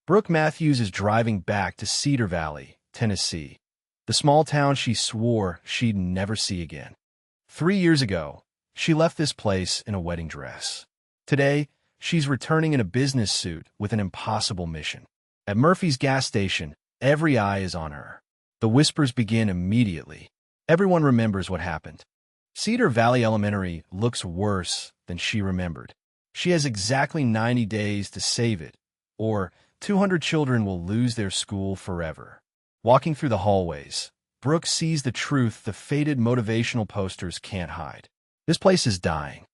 Brooke Matthews is driving back to Cedar Valley, Tennessee, the small town she swore she'd never see again. 3 years ago, she left this place in a wedding dress. Today, she's returning in a business suit with an impossible mission. At Murphy's gas station, every eye is on her. The whispers begin immediately. Everyone remembers what happened. Cedar Valley Elementary looks worse than she remembered. She has exactly 90 days to save it, or 200 children will lose their school forever. Walking through the hallways, Brooke sees the truth the faded motivational posters can't hide. This place is dying.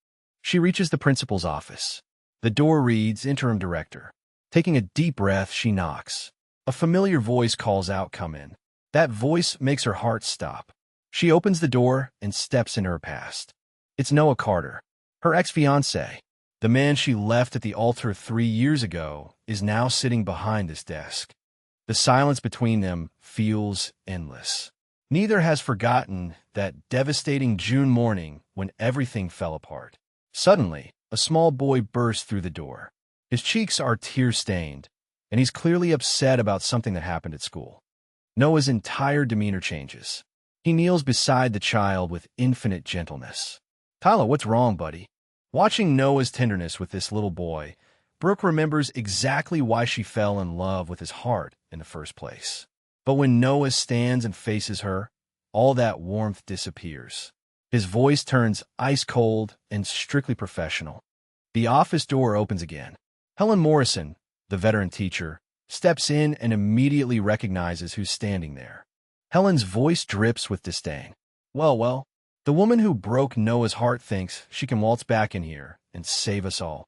She reaches the principal's office. The door reads, "Interim Director." Taking a deep breath, she knocks. A familiar voice calls out, "Come in." That voice makes her heart stop. She opens the door and steps into her past. It's Noah Carter, her ex-fiancé. The man she left at the altar 3 years ago is now sitting behind this desk. The silence between them feels endless. Neither has forgotten that devastating June morning when everything fell apart. Suddenly, a small boy bursts through the door. His cheeks are tear-stained, and he's clearly upset about something that happened at school. Noah's entire demeanor changes. He kneels beside the child with infinite gentleness. "Tyler, what's wrong, buddy?" Watching Noah's tenderness with this little boy, Brooke remembers exactly why she fell in love with his heart in the first place. But when Noah stands and faces her, all that warmth disappears. His voice turns ice-cold and strictly professional. The office door opens again. Helen Morrison, the veteran teacher, steps in and immediately recognizes who's standing there. Helen's voice drips with disdain. Well, the woman who broke Noah's heart thinks she can waltz back in here and save us all."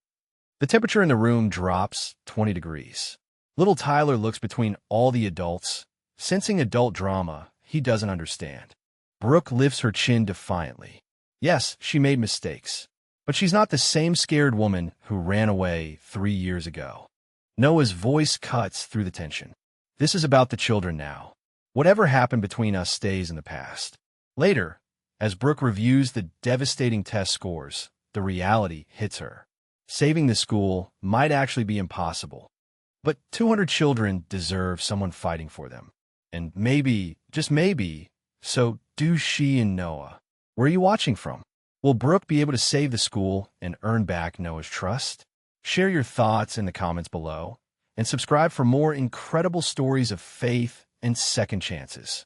The temperature in the room drops 20 degrees. Little Tyler looks between all the adults, sensing adult drama he doesn't understand. Brooke lifts her chin defiantly. Yes, she made mistakes, but she's not the same scared woman who ran away 3 years ago. Noah's voice cuts through the tension. "This is about the children now. Whatever happened between us stays in the past." Later, as Brooke reviews the devastating test scores, the reality hits her. Saving the school might actually be impossible, but 200 children deserve someone fighting for them. And maybe, just maybe, so do she and Noah. Where are you watching from? Will Brooke be able to save the school and earn back Noah's trust? Share your thoughts in the comments below, and subscribe for more incredible stories of faith and second chances.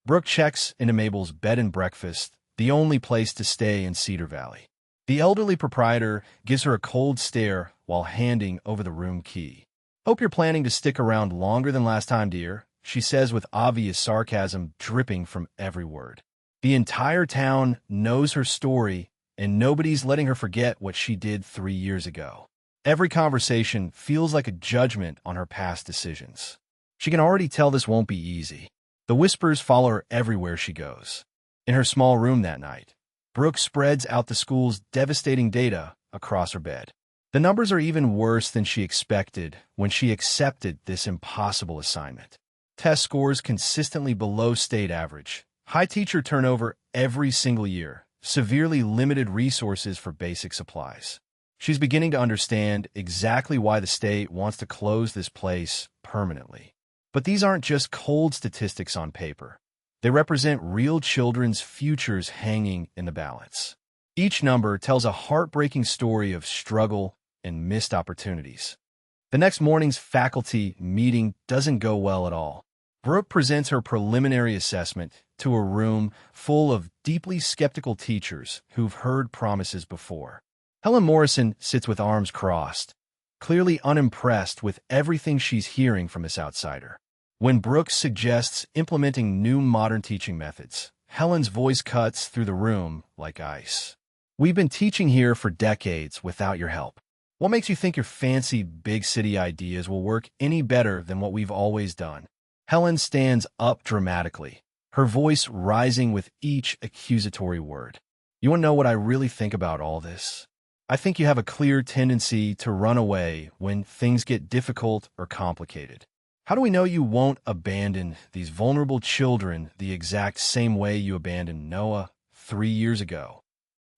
Brooke checks into Mabel's bed and breakfast, the only place to stay in Cedar Valley. The elderly proprietor gives her a cold stare while handing over the room key. "Hope you're planning to stick around longer than last time, dear," she says with obvious sarcasm dripping from every word. The entire town knows her story, and nobody's letting her forget what she did 3 years ago. Every conversation feels like a judgment on her past decisions. She can already tell this won't be easy. The whispers follow her everywhere she goes. In her small room that night, Brooke spreads out the school's devastating data across her bed. The numbers are even worse than she expected when she accepted this impossible assignment. Test scores consistently below state average, high teacher turnover every single year, severely limited resources for basic supplies. She's beginning to understand exactly why the state wants to close this place permanently. But these aren't just cold statistics on paper. They represent real children's futures hanging in the balance. Each number tells a heartbreaking story of struggle and missed opportunities. The next morning's faculty meeting doesn't go well at all. Brooke presents her preliminary assessment to a room full of deeply skeptical teachers who've heard promises before. Helen Morrison sits with arms crossed, clearly unimpressed with everything she's hearing from this outsider. When Brooke suggests implementing new modern teaching methods, Helen's voice cuts through the room like ice. "We've been teaching here for decades without your help. What makes you think your fancy big city ideas will work any better than what we've always done?" Helen stands up dramatically, her voice rising with each accusatory word. "You want to know what I really think about all this? I think you have a clear tendency to run away when things get difficult or complicated. How do we know you won't abandon these vulnerable children the exact same way you abandoned Noah 3 years ago?"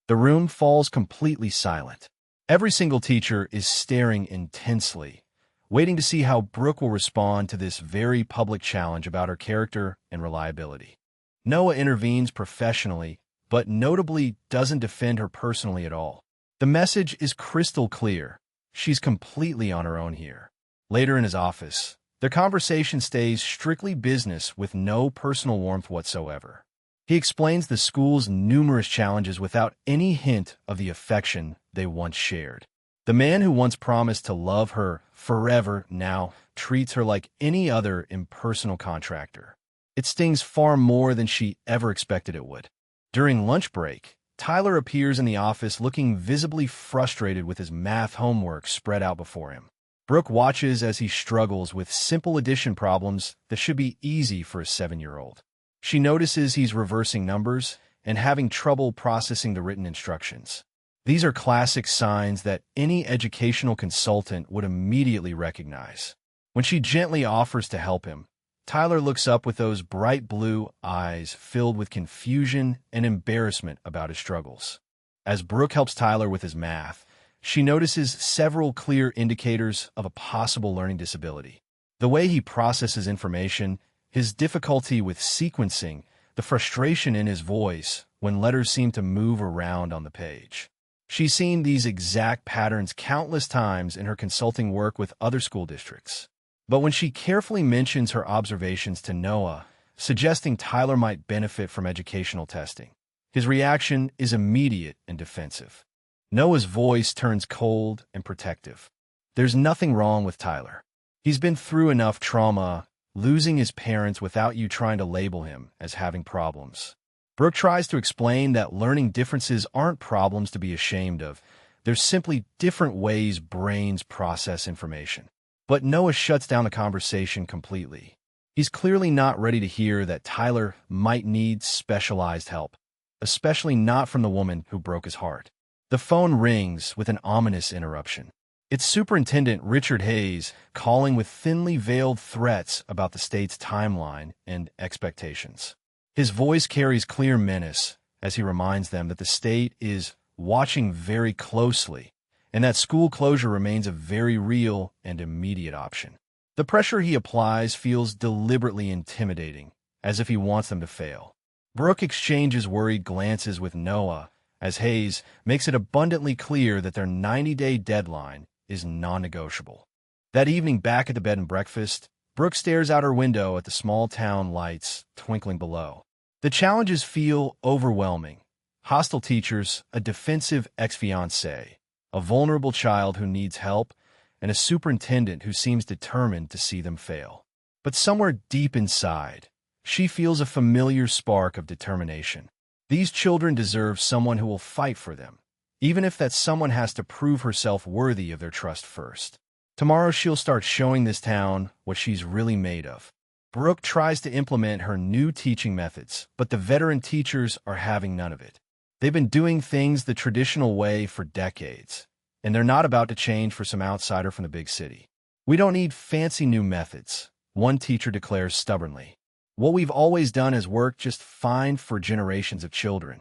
The room falls completely silent. Every single teacher is staring intensely, waiting to see how Brooke will respond to this very public challenge about her character and reliability. Noah intervenes professionally, but notably doesn't defend her personally at all. The message is crystal clear. She's completely on her own here. Later in his office, their conversation stays strictly business with no personal warmth whatsoever. He explains the school's numerous challenges without any hint of the affection they once shared. The man who once promised to love her forever now treats her like any other impersonal contractor. It stings far more than she ever expected it would. During lunch break, Tyler appears in the office looking visibly frustrated with his math homework spread out before him. Brooke watches as he struggles with simple addition problems that should be easy for a 7-year-old. She notices he's reversing numbers and having trouble processing the written instructions. These are classic signs that any educational consultant would immediately recognize. When she gently offers to help him, Tyler looks up with those bright blue eyes filled with confusion and embarrassment about his struggles. As Brooke helps Tyler with his math, she notices several clear indicators of a possible learning disability. The way he processes information, his difficulty with sequencing, the frustration in his voice when letters seem to move around on the page. She's seen these exact patterns countless times in her consulting work with other school districts. But when she carefully mentions her observations to Noah, suggesting Tyler might benefit from educational testing, his reaction is immediate and defensive. Noah's voice turns cold and protective. There's nothing wrong with Tyler. He's been through enough trauma, losing his parents without you trying to label him as having problems. Brooke tries to explain that learning differences aren't problems to be ashamed of. There's simply different ways brains process information. But Noah shuts down the conversation completely. He's clearly not ready to hear that Tyler might need specialized help, especially not from the woman who broke his heart. The phone rings with an ominous interruption. It's Superintendent Richard Hayes calling with thinly veiled threats about the state's timeline and expectations. His voice carries clear menace as he reminds them that the state is watching very closely and that school closure remains a very real and immediate option. The pressure he applies feels deliberately intimidating, as if he wants them to fail. Brooke exchanges worried glances with Noah as Hayes makes it abundantly clear that their 90-day deadline is non-negotiable. That evening back at the bed and breakfast, Brooke stares out her window at the small town lights twinkling below. The challenges feel overwhelming. Hostile teachers, a defensive ex-fiancé, a vulnerable child who needs help, and a superintendent who seems determined to see them fail. But somewhere deep inside, she feels a familiar spark of determination. These children deserve someone who will fight for them, even if that someone has to prove herself worthy of their trust first. Tomorrow she'll start showing this town what she's really made of. Brooke tries to implement her new teaching methods, but the veteran teachers are having none of it. They've been doing things the traditional way for decades, and they're not about to change for some outsider from the big city. We don't need fancy new methods, one teacher declares stubbornly. What we've always done has worked just fine for generations of children.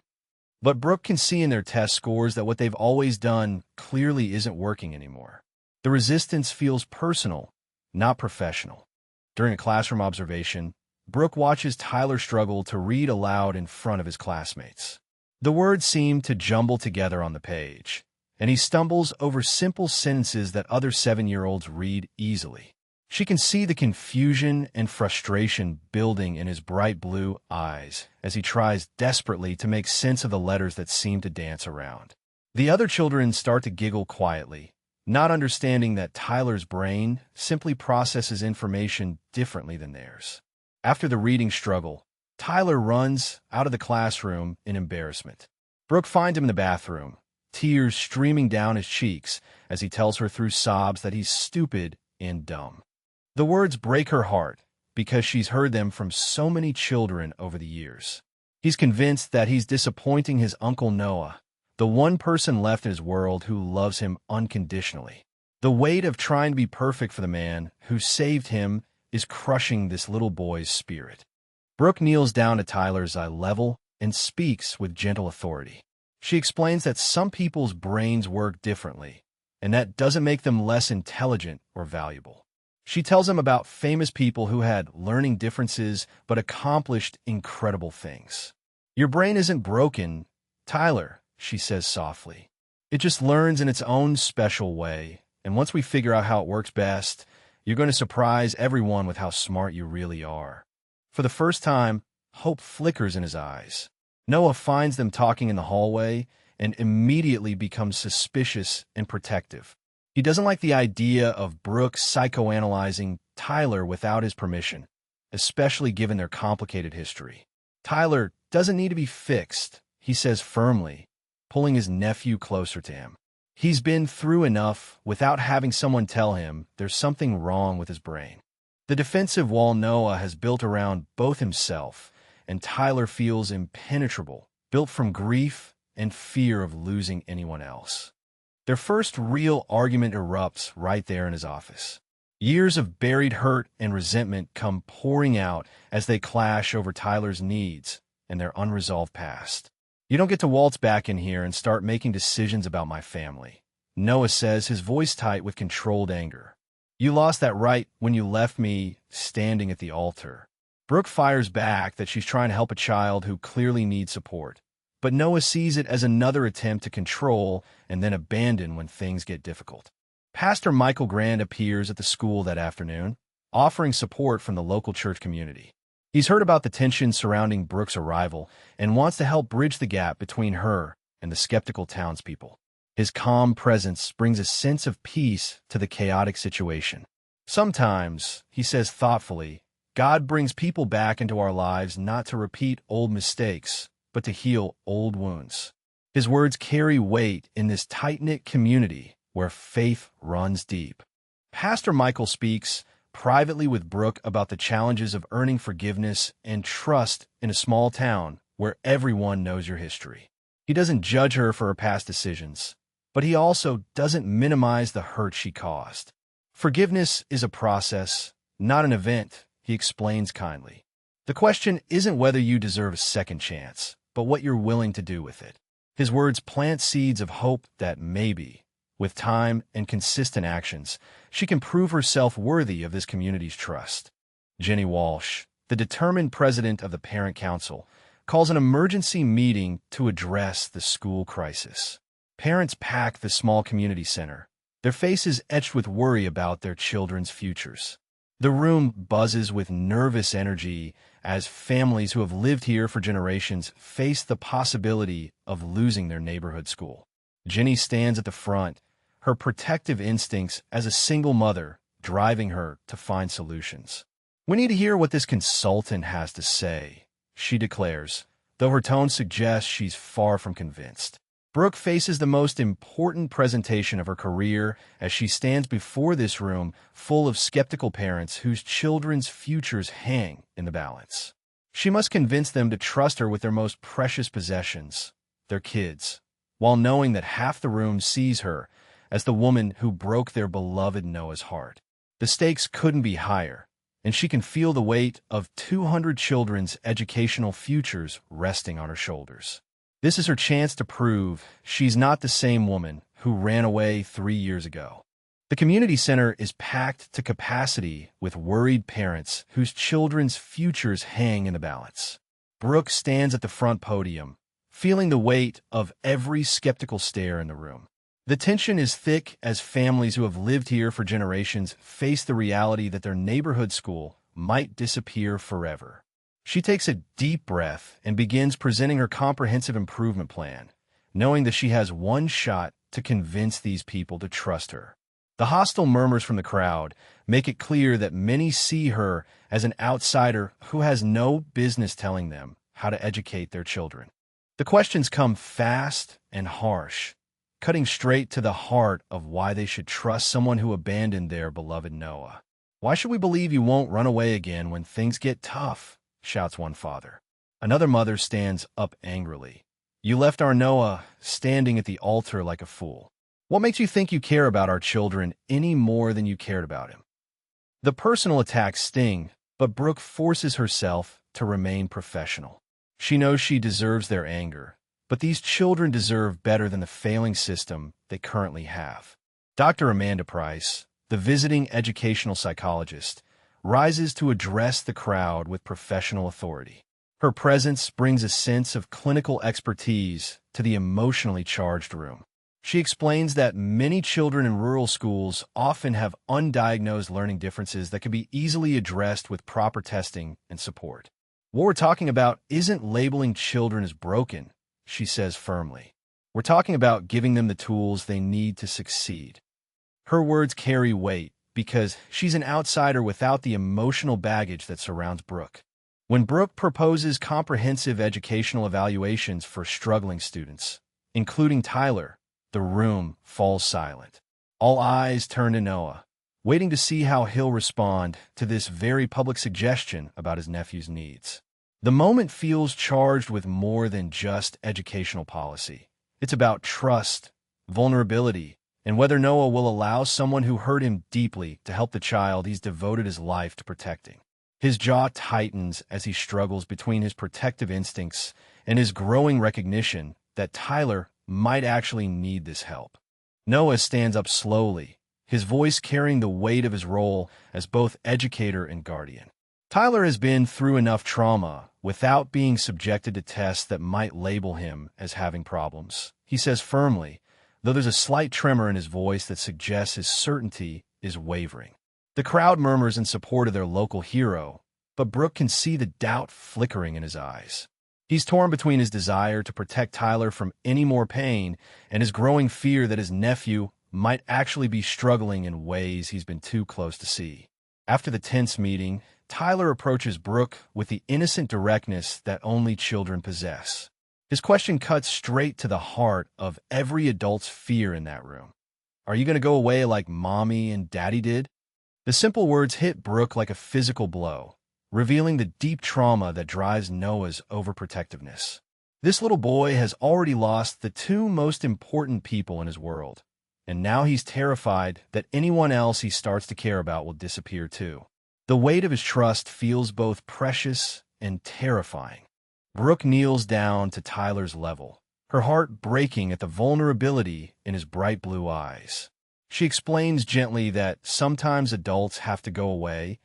But Brooke can see in their test scores that what they've always done clearly isn't working anymore. The resistance feels personal, not professional. During a classroom observation, Brooke watches Tyler struggle to read aloud in front of his classmates. The words seem to jumble together on the page, and he stumbles over simple sentences that other 7-year-olds read easily. She can see the confusion and frustration building in his bright blue eyes as he tries desperately to make sense of the letters that seem to dance around. The other children start to giggle quietly, not understanding that Tyler's brain simply processes information differently than theirs. After the reading struggle, Tyler runs out of the classroom in embarrassment. Brooke finds him in the bathroom, tears streaming down his cheeks as he tells her through sobs that he's stupid and dumb. The words break her heart because she's heard them from so many children over the years. He's convinced that he's disappointing his Uncle Noah, the one person left in his world who loves him unconditionally. The weight of trying to be perfect for the man who saved him is crushing this little boy's spirit. Brooke kneels down to Tyler's eye level and speaks with gentle authority. She explains that some people's brains work differently, and that doesn't make them less intelligent or valuable. She tells him about famous people who had learning differences but accomplished incredible things. Your brain isn't broken, Tyler, she says softly. It just learns in its own special way, and once we figure out how it works best, you're going to surprise everyone with how smart you really are. For the first time, hope flickers in his eyes. Noah finds them talking in the hallway and immediately becomes suspicious and protective. He doesn't like the idea of Brooke psychoanalyzing Tyler without his permission, especially given their complicated history. Tyler doesn't need to be fixed, he says firmly, pulling his nephew closer to him. He's been through enough without having someone tell him there's something wrong with his brain. The defensive wall Noah has built around both himself and Tyler feels impenetrable, built from grief and fear of losing anyone else. Their first real argument erupts right there in his office. Years of buried hurt and resentment come pouring out as they clash over Tyler's needs and their unresolved past. You don't get to waltz back in here and start making decisions about my family, Noah says, his voice tight with controlled anger. You lost that right when you left me standing at the altar. Brooke fires back that she's trying to help a child who clearly needs support, but Noah sees it as another attempt to control and then abandon when things get difficult. Pastor Michael Grand appears at the school that afternoon, offering support from the local church community. He's heard about the tension surrounding Brooke's arrival and wants to help bridge the gap between her and the skeptical townspeople. His calm presence brings a sense of peace to the chaotic situation. Sometimes, he says thoughtfully, God brings people back into our lives not to repeat old mistakes, but to heal old wounds. His words carry weight in this tight-knit community where faith runs deep. Pastor Michael speaks privately with Brooke about the challenges of earning forgiveness and trust in a small town where everyone knows your history. He doesn't judge her for her past decisions, but he also doesn't minimize the hurt she caused. Forgiveness is a process, not an event, he explains kindly. The question isn't whether you deserve a second chance, but what you're willing to do with it. His words plant seeds of hope that maybe, with time and consistent actions, she can prove herself worthy of this community's trust. Jenny Walsh, the determined president of the Parent Council, calls an emergency meeting to address the school crisis. Parents pack the small community center, their faces etched with worry about their children's futures. The room buzzes with nervous energy as families who have lived here for generations face the possibility of losing their neighborhood school. Jenny stands at the front, her protective instincts as a single mother driving her to find solutions. We need to hear what this consultant has to say, she declares, though her tone suggests she's far from convinced. Brooke faces the most important presentation of her career as she stands before this room full of skeptical parents whose children's futures hang in the balance. She must convince them to trust her with their most precious possessions, their kids, while knowing that half the room sees her as the woman who broke their beloved Noah's heart. The stakes couldn't be higher, and she can feel the weight of 200 children's educational futures resting on her shoulders. This is her chance to prove she's not the same woman who ran away 3 years ago. The community center is packed to capacity with worried parents whose children's futures hang in the balance. Brooke stands at the front podium, feeling the weight of every skeptical stare in the room. The tension is thick as families who have lived here for generations face the reality that their neighborhood school might disappear forever. She takes a deep breath and begins presenting her comprehensive improvement plan, knowing that she has one shot to convince these people to trust her. The hostile murmurs from the crowd make it clear that many see her as an outsider who has no business telling them how to educate their children. The questions come fast and harsh, cutting straight to the heart of why they should trust someone who abandoned their beloved Noah. "Why should we believe you won't run away again when things get tough?" shouts one father. Another mother stands up angrily. "You left our Noah standing at the altar like a fool. What makes you think you care about our children any more than you cared about him?" The personal attacks sting, but Brooke forces herself to remain professional. She knows she deserves their anger, but these children deserve better than the failing system they currently have. Dr. Amanda Price, the visiting educational psychologist, rises to address the crowd with professional authority. Her presence brings a sense of clinical expertise to the emotionally charged room. She explains that many children in rural schools often have undiagnosed learning differences that can be easily addressed with proper testing and support. What we're talking about isn't labeling children as broken, she says firmly. We're talking about giving them the tools they need to succeed. Her words carry weight because she's an outsider without the emotional baggage that surrounds Brooke. When Brooke proposes comprehensive educational evaluations for struggling students, including Tyler, the room falls silent. All eyes turn to Noah, waiting to see how he'll respond to this very public suggestion about his nephew's needs. The moment feels charged with more than just educational policy. It's about trust, vulnerability, and whether Noah will allow someone who hurt him deeply to help the child he's devoted his life to protecting. His jaw tightens as he struggles between his protective instincts and his growing recognition that Tyler might actually need this help. Noah stands up slowly, his voice carrying the weight of his role as both educator and guardian. Tyler has been through enough trauma without being subjected to tests that might label him as having problems, he says firmly, though there's a slight tremor in his voice that suggests his certainty is wavering. The crowd murmurs in support of their local hero, but Brooke can see the doubt flickering in his eyes. He's torn between his desire to protect Tyler from any more pain and his growing fear that his nephew might actually be struggling in ways he's been too close to see. After the tense meeting, Tyler approaches Brooke with the innocent directness that only children possess. His question cuts straight to the heart of every adult's fear in that room. Are you going to go away like Mommy and Daddy did? The simple words hit Brooke like a physical blow, revealing the deep trauma that drives Noah's overprotectiveness. This little boy has already lost the two most important people in his world, and now he's terrified that anyone else he starts to care about will disappear too. The weight of his trust feels both precious and terrifying. Brooke kneels down to Tyler's level, her heart breaking at the vulnerability in his bright blue eyes. She explains gently that sometimes adults have to go away,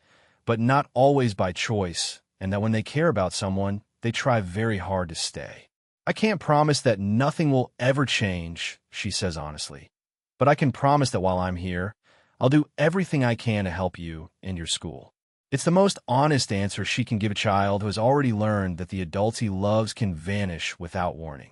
but not always by choice, and that when they care about someone, they try very hard to stay. I can't promise that nothing will ever change, she says honestly, but I can promise that while I'm here, I'll do everything I can to help you and your school. It's the most honest answer she can give a child who has already learned that the adults he loves can vanish without warning.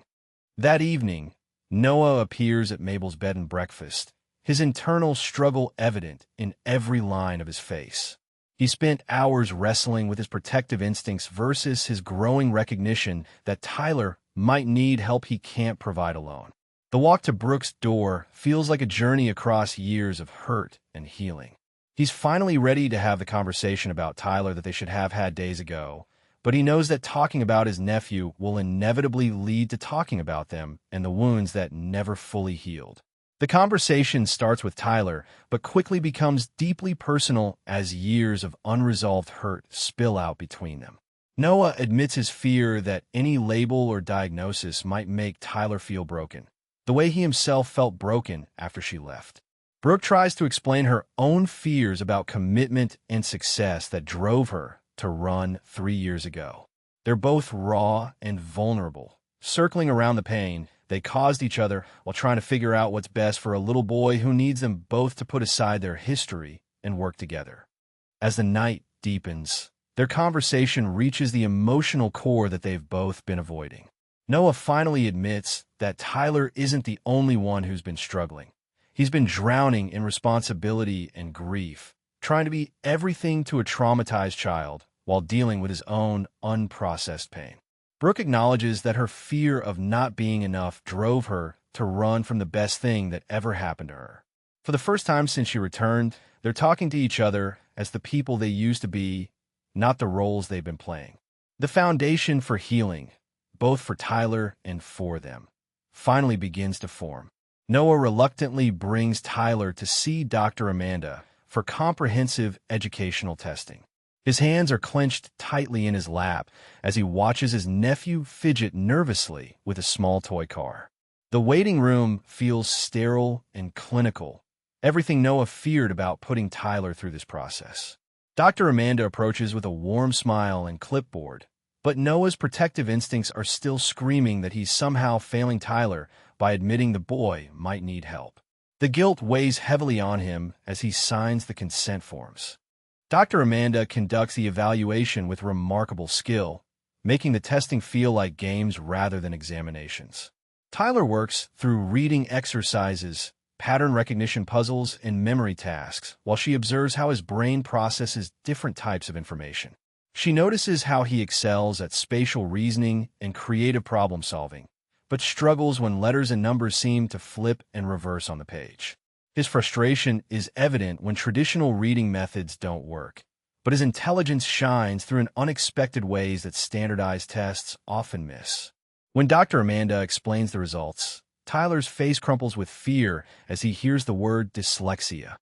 That evening, Noah appears at Mabel's bed and breakfast, his internal struggle evident in every line of his face. He spent hours wrestling with his protective instincts versus his growing recognition that Tyler might need help he can't provide alone. The walk to Brooke's door feels like a journey across years of hurt and healing. He's finally ready to have the conversation about Tyler that they should have had days ago, but he knows that talking about his nephew will inevitably lead to talking about them and the wounds that never fully healed. The conversation starts with Tyler, but quickly becomes deeply personal as years of unresolved hurt spill out between them. Noah admits his fear that any label or diagnosis might make Tyler feel broken, the way he himself felt broken after she left. Brooke tries to explain her own fears about commitment and success that drove her to run 3 years ago. They're both raw and vulnerable, circling around the pain they caused each other while trying to figure out what's best for a little boy who needs them both to put aside their history and work together. As the night deepens, their conversation reaches the emotional core that they've both been avoiding. Noah finally admits that Tyler isn't the only one who's been struggling. He's been drowning in responsibility and grief, trying to be everything to a traumatized child while dealing with his own unprocessed pain. Brooke acknowledges that her fear of not being enough drove her to run from the best thing that ever happened to her. For the first time since she returned, they're talking to each other as the people they used to be, not the roles they've been playing. The foundation for healing, both for Tyler and for them, finally begins to form. Noah reluctantly brings Tyler to see Dr. Amanda for comprehensive educational testing. His hands are clenched tightly in his lap as he watches his nephew fidget nervously with a small toy car. The waiting room feels sterile and clinical, everything Noah feared about putting Tyler through this process. Dr. Amanda approaches with a warm smile and clipboard, but Noah's protective instincts are still screaming that he's somehow failing Tyler by admitting the boy might need help. The guilt weighs heavily on him as he signs the consent forms. Dr. Amanda conducts the evaluation with remarkable skill, making the testing feel like games rather than examinations. Tyler works through reading exercises, pattern recognition puzzles, and memory tasks while she observes how his brain processes different types of information. She notices how he excels at spatial reasoning and creative problem-solving, but struggles when letters and numbers seem to flip and reverse on the page. His frustration is evident when traditional reading methods don't work, but his intelligence shines through in unexpected ways that standardized tests often miss. When Dr. Amanda explains the results, Tyler's face crumples with fear as he hears the word dyslexia.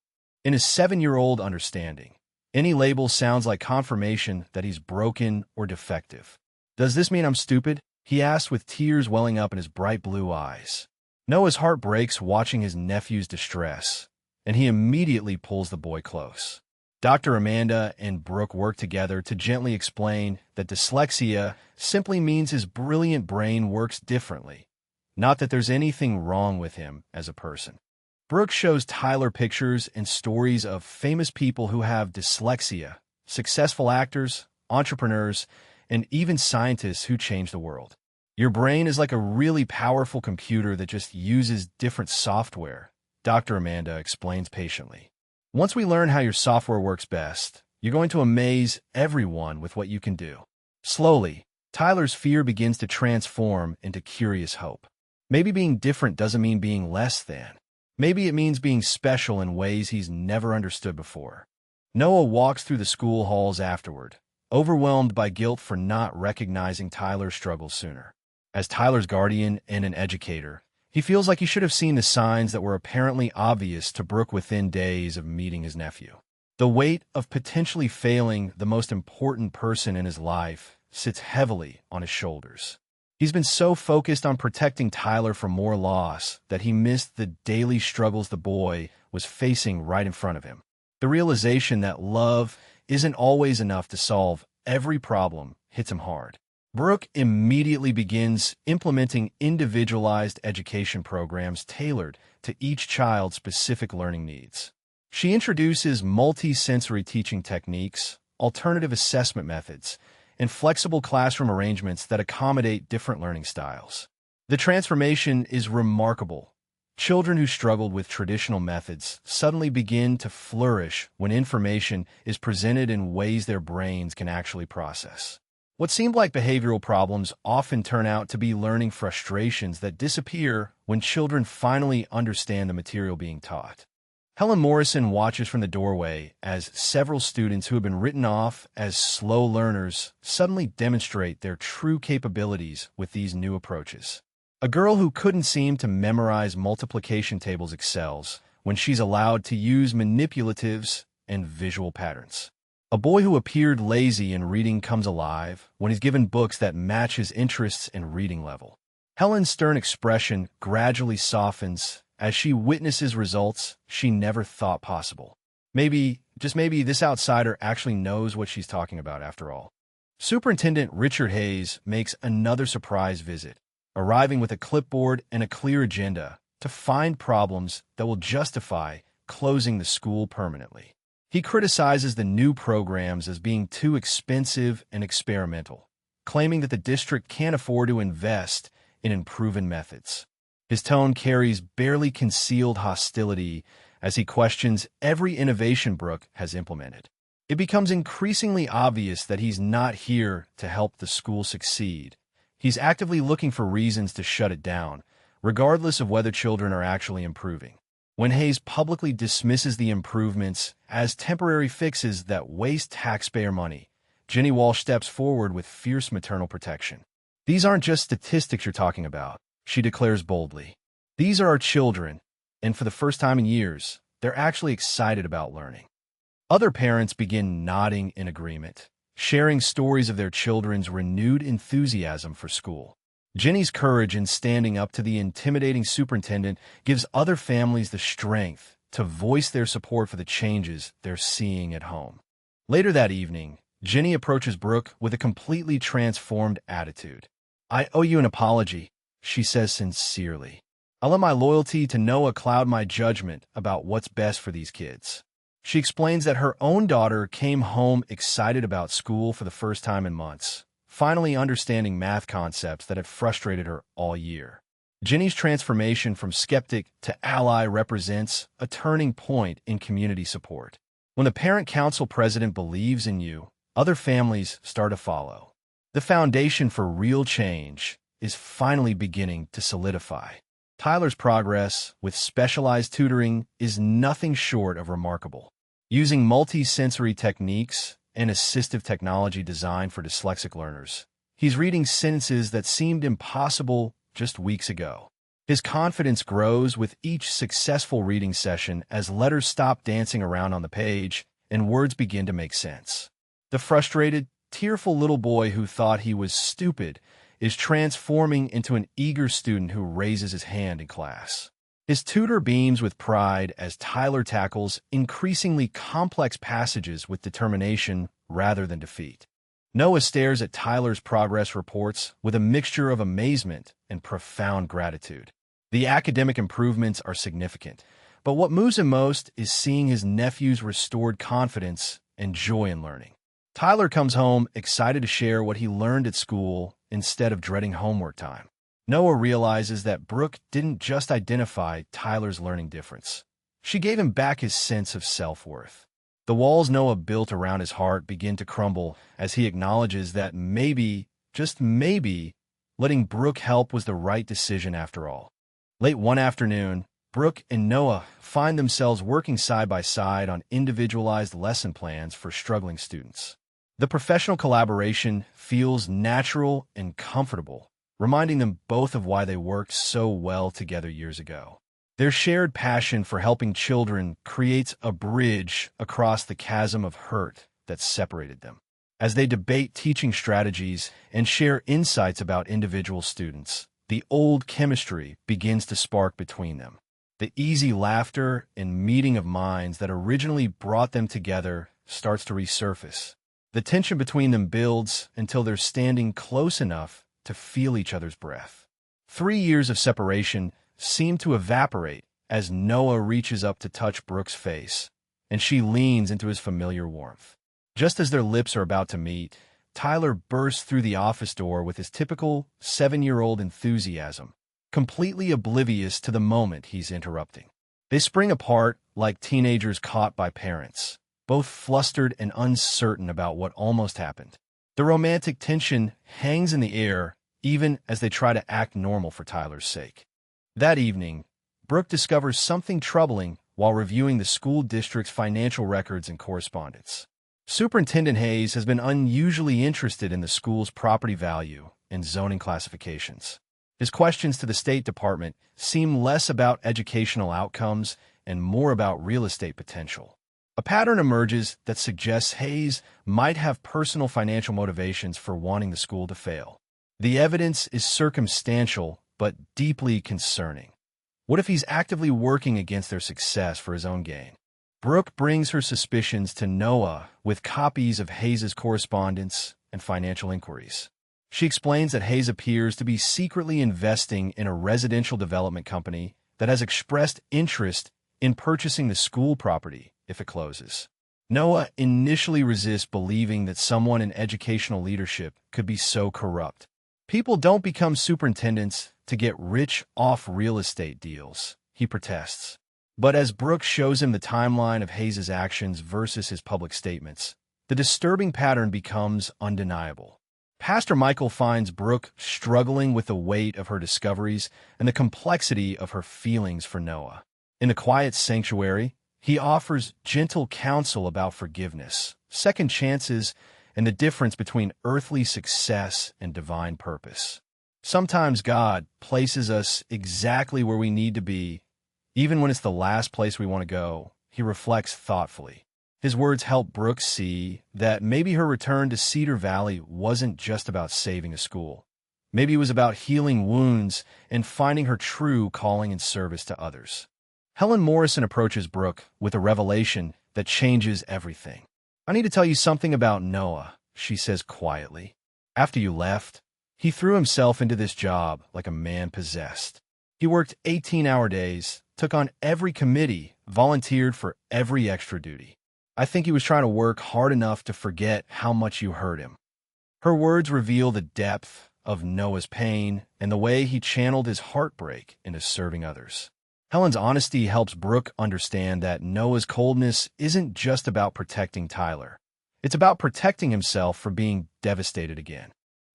In his 7-year-old understanding, any label sounds like confirmation that he's broken or defective. "Does this mean I'm stupid?" he asks with tears welling up in his bright blue eyes. Noah's heart breaks watching his nephew's distress, and he immediately pulls the boy close. Dr. Amanda and Brooke work together to gently explain that dyslexia simply means his brilliant brain works differently, not that there's anything wrong with him as a person. Brooke shows Tyler pictures and stories of famous people who have dyslexia, successful actors, entrepreneurs, and even scientists who change the world. "Your brain is like a really powerful computer that just uses different software," Dr. Amanda explains patiently. "Once we learn how your software works best, you're going to amaze everyone with what you can do." Slowly, Tyler's fear begins to transform into curious hope. Maybe being different doesn't mean being less than. Maybe it means being special in ways he's never understood before. Noah walks through the school halls afterward, overwhelmed by guilt for not recognizing Tyler's struggles sooner. As Tyler's guardian and an educator, he feels like he should have seen the signs that were apparently obvious to Brooke within days of meeting his nephew. The weight of potentially failing the most important person in his life sits heavily on his shoulders. He's been so focused on protecting Tyler from more loss that he missed the daily struggles the boy was facing right in front of him. The realization that love isn't always enough to solve every problem hits him hard. Brooke immediately begins implementing individualized education programs tailored to each child's specific learning needs. She introduces multi-sensory teaching techniques, alternative assessment methods, and flexible classroom arrangements that accommodate different learning styles. The transformation is remarkable. Children who struggled with traditional methods suddenly begin to flourish when information is presented in ways their brains can actually process. What seemed like behavioral problems often turn out to be learning frustrations that disappear when children finally understand the material being taught. Helen Morrison watches from the doorway as several students who have been written off as slow learners suddenly demonstrate their true capabilities with these new approaches. A girl who couldn't seem to memorize multiplication tables excels when she's allowed to use manipulatives and visual patterns. A boy who appeared lazy in reading comes alive when he's given books that match his interests and reading level. Helen's stern expression gradually softens as she witnesses results she never thought possible. Maybe, just maybe, this outsider actually knows what she's talking about after all. Superintendent Richard Hayes makes another surprise visit, arriving with a clipboard and a clear agenda to find problems that will justify closing the school permanently. He criticizes the new programs as being too expensive and experimental, claiming that the district can't afford to invest in unproven methods. His tone carries barely concealed hostility as he questions every innovation Brooke has implemented. It becomes increasingly obvious that he's not here to help the school succeed. He's actively looking for reasons to shut it down, regardless of whether children are actually improving. When Hayes publicly dismisses the improvements as temporary fixes that waste taxpayer money, Jenny Walsh steps forward with fierce maternal protection. "These aren't just statistics you're talking about," she declares boldly. "These are our children, and for the first time in years, they're actually excited about learning." Other parents begin nodding in agreement, sharing stories of their children's renewed enthusiasm for school. Jenny's courage in standing up to the intimidating superintendent gives other families the strength to voice their support for the changes they're seeing at home. Later that evening, Ginny approaches Brooke with a completely transformed attitude. "I owe you an apology," she says sincerely. "I let my loyalty to Noah cloud my judgment about what's best for these kids." She explains that her own daughter came home excited about school for the first time in months, finally understanding math concepts that had frustrated her all year. Ginny's transformation from skeptic to ally represents a turning point in community support. When the parent council president believes in you, other families start to follow. The foundation for real change is finally beginning to solidify. Tyler's progress with specialized tutoring is nothing short of remarkable. Using multi-sensory techniques and assistive technology designed for dyslexic learners, he's reading sentences that seemed impossible just weeks ago. His confidence grows with each successful reading session as letters stop dancing around on the page and words begin to make sense. The frustrated, tearful little boy who thought he was stupid is transforming into an eager student who raises his hand in class. His tutor beams with pride as Tyler tackles increasingly complex passages with determination rather than defeat. Noah stares at Tyler's progress reports with a mixture of amazement and profound gratitude. The academic improvements are significant, but what moves him most is seeing his nephew's restored confidence and joy in learning. Tyler comes home excited to share what he learned at school instead of dreading homework time. Noah realizes that Brooke didn't just identify Tyler's learning difference. She gave him back his sense of self-worth. The walls Noah built around his heart begin to crumble as he acknowledges that maybe, just maybe, letting Brooke help was the right decision after all. Late one afternoon, Brooke and Noah find themselves working side by side on individualized lesson plans for struggling students. The professional collaboration feels natural and comfortable, reminding them both of why they worked so well together years ago. Their shared passion for helping children creates a bridge across the chasm of hurt that separated them. As they debate teaching strategies and share insights about individual students, the old chemistry begins to spark between them. The easy laughter and meeting of minds that originally brought them together starts to resurface. The tension between them builds until they're standing close enough to feel each other's breath. 3 years of separation seem to evaporate as Noah reaches up to touch Brooke's face, and she leans into his familiar warmth. Just as their lips are about to meet, Tyler bursts through the office door with his typical 7-year-old enthusiasm, completely oblivious to the moment he's interrupting. They spring apart like teenagers caught by parents, both flustered and uncertain about what almost happened. The romantic tension hangs in the air even as they try to act normal for Tyler's sake. That evening, Brooke discovers something troubling while reviewing the school district's financial records and correspondence. Superintendent Hayes has been unusually interested in the school's property value and zoning classifications. His questions to the State Department seem less about educational outcomes and more about real estate potential. A pattern emerges that suggests Hayes might have personal financial motivations for wanting the school to fail. The evidence is circumstantial but deeply concerning. What if he's actively working against their success for his own gain? Brooke brings her suspicions to Noah with copies of Hayes' correspondence and financial inquiries. She explains that Hayes appears to be secretly investing in a residential development company that has expressed interest in purchasing the school property if it closes. Noah initially resists believing that someone in educational leadership could be so corrupt. People don't become superintendents to get rich off real estate deals, he protests. But as Brooke shows him the timeline of Hayes' actions versus his public statements, the disturbing pattern becomes undeniable. Pastor Michael finds Brooke struggling with the weight of her discoveries and the complexity of her feelings for Noah. In the quiet sanctuary, he offers gentle counsel about forgiveness, second chances, and the difference between earthly success and divine purpose. Sometimes God places us exactly where we need to be, even when it's the last place we want to go. He reflects thoughtfully. His words help Brooke see that maybe her return to Cedar Valley wasn't just about saving a school. Maybe it was about healing wounds and finding her true calling and service to others. Helen Morrison approaches Brooke with a revelation that changes everything. "I need to tell you something about Noah," she says quietly. "After you left, he threw himself into this job like a man possessed. He worked 18-hour days, took on every committee, volunteered for every extra duty. I think he was trying to work hard enough to forget how much you hurt him." Her words reveal the depth of Noah's pain and the way he channeled his heartbreak into serving others. Helen's honesty helps Brooke understand that Noah's coldness isn't just about protecting Tyler. It's about protecting himself from being devastated again.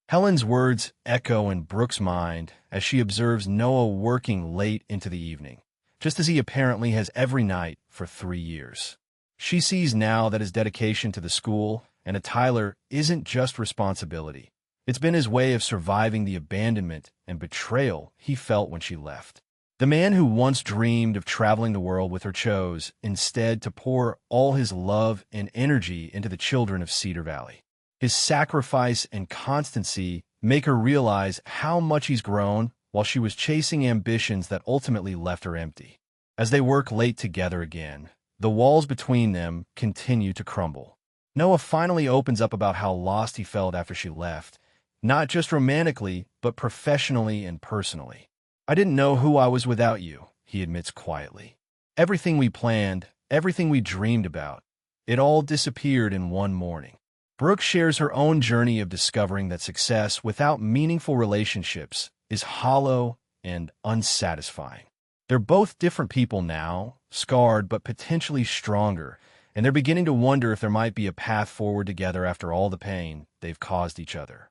Helen's words echo in Brooke's mind as she observes Noah working late into the evening, just as he apparently has every night for 3 years. She sees now that his dedication to the school and to Tyler isn't just responsibility. It's been his way of surviving the abandonment and betrayal he felt when she left. The man who once dreamed of traveling the world with her chose, instead, to pour all his love and energy into the children of Cedar Valley. His sacrifice and constancy make her realize how much he's grown while she was chasing ambitions that ultimately left her empty. As they work late together again, the walls between them continue to crumble. Noah finally opens up about how lost he felt after she left, not just romantically, but professionally and personally. "I didn't know who I was without you," he admits quietly. "Everything we planned, everything we dreamed about, it all disappeared in one morning." Brooke shares her own journey of discovering that success without meaningful relationships is hollow and unsatisfying. They're both different people now, scarred but potentially stronger, and they're beginning to wonder if there might be a path forward together after all the pain they've caused each other.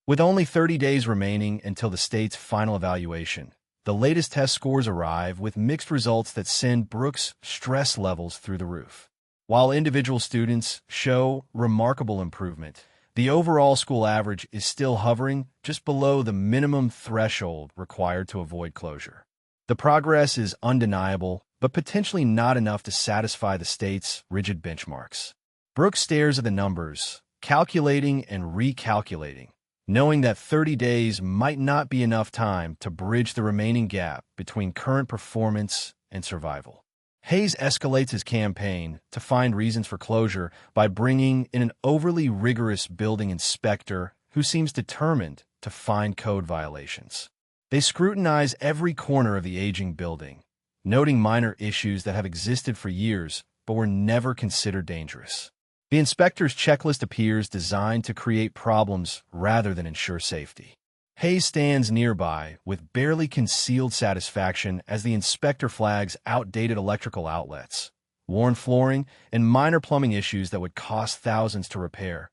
With only 30 days remaining until the state's final evaluation, the latest test scores arrive with mixed results that send Brooke's stress levels through the roof. While individual students show remarkable improvement, the overall school average is still hovering just below the minimum threshold required to avoid closure. The progress is undeniable, but potentially not enough to satisfy the state's rigid benchmarks. Brooke stares at the numbers, calculating and recalculating, knowing that 30 days might not be enough time to bridge the remaining gap between current performance and survival. Hayes escalates his campaign to find reasons for closure by bringing in an overly rigorous building inspector who seems determined to find code violations. They scrutinize every corner of the aging building, noting minor issues that have existed for years but were never considered dangerous. The inspector's checklist appears designed to create problems rather than ensure safety. Hayes stands nearby with barely concealed satisfaction as the inspector flags outdated electrical outlets, worn flooring, and minor plumbing issues that would cost thousands to repair,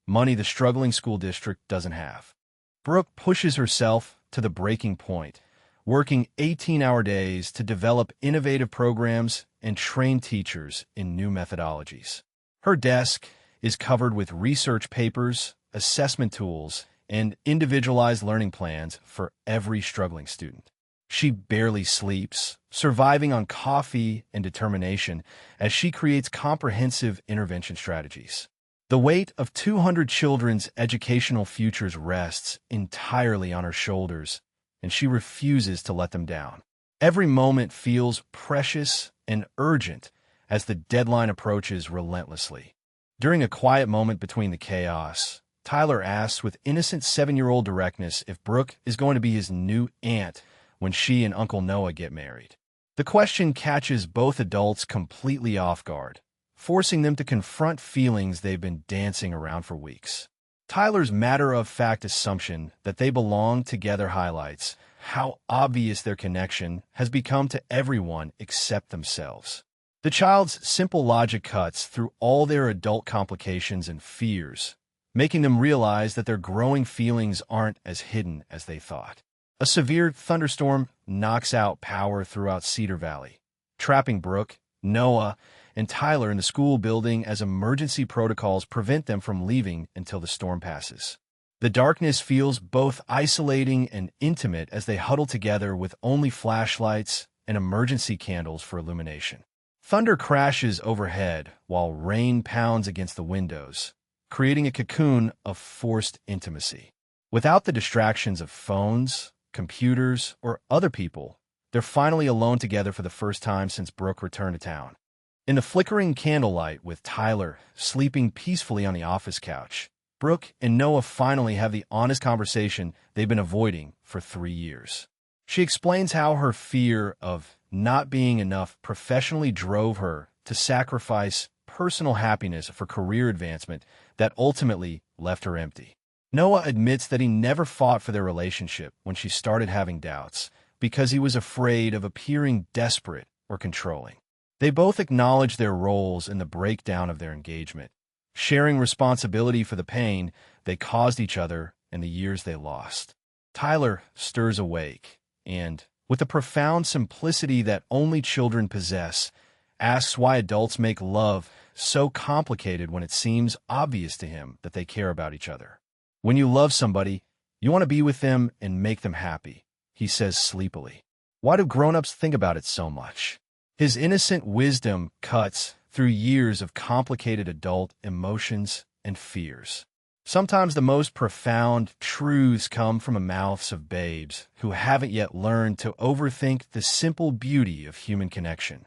money the struggling school district doesn't have. Brooke pushes herself to the breaking point, working 18-hour days to develop innovative programs and train teachers in new methodologies. Her desk is covered with research papers, assessment tools, and individualized learning plans for every struggling student. She barely sleeps, surviving on coffee and determination as she creates comprehensive intervention strategies. The weight of 200 children's educational futures rests entirely on her shoulders, and she refuses to let them down. Every moment feels precious and urgent as the deadline approaches relentlessly. During a quiet moment between the chaos, Tyler asks with innocent 7-year-old directness if Brooke is going to be his new aunt when she and Uncle Noah get married. The question catches both adults completely off guard, forcing them to confront feelings they've been dancing around for weeks. Tyler's matter-of-fact assumption that they belong together highlights how obvious their connection has become to everyone except themselves. The child's simple logic cuts through all their adult complications and fears, making them realize that their growing feelings aren't as hidden as they thought. A severe thunderstorm knocks out power throughout Cedar Valley, trapping Brooke, Noah, and Tyler in the school building as emergency protocols prevent them from leaving until the storm passes. The darkness feels both isolating and intimate as they huddle together with only flashlights and emergency candles for illumination. Thunder crashes overhead while rain pounds against the windows, creating a cocoon of forced intimacy. Without the distractions of phones, computers, or other people, They're finally alone together for the first time since Brooke returned to town. In the flickering candlelight, with Tyler sleeping peacefully on the office couch, Brooke and Noah finally have the honest conversation they've been avoiding for 3 years. She explains how her fear of not being enough professionally drove her to sacrifice personal happiness for career advancement that ultimately left her empty. Noah admits that he never fought for their relationship when she started having doubts because he was afraid of appearing desperate or controlling. They both acknowledge their roles in the breakdown of their engagement, sharing responsibility for the pain they caused each other and the years they lost. Tyler stirs awake and, with a profound simplicity that only children possess, asks why adults make love so complicated when it seems obvious to him that they care about each other. When you love somebody, you want to be with them and make them happy, he says sleepily. Why do grown-ups think about it so much? His innocent wisdom cuts through years of complicated adult emotions and fears. Sometimes the most profound truths come from the mouths of babes who haven't yet learned to overthink the simple beauty of human connection.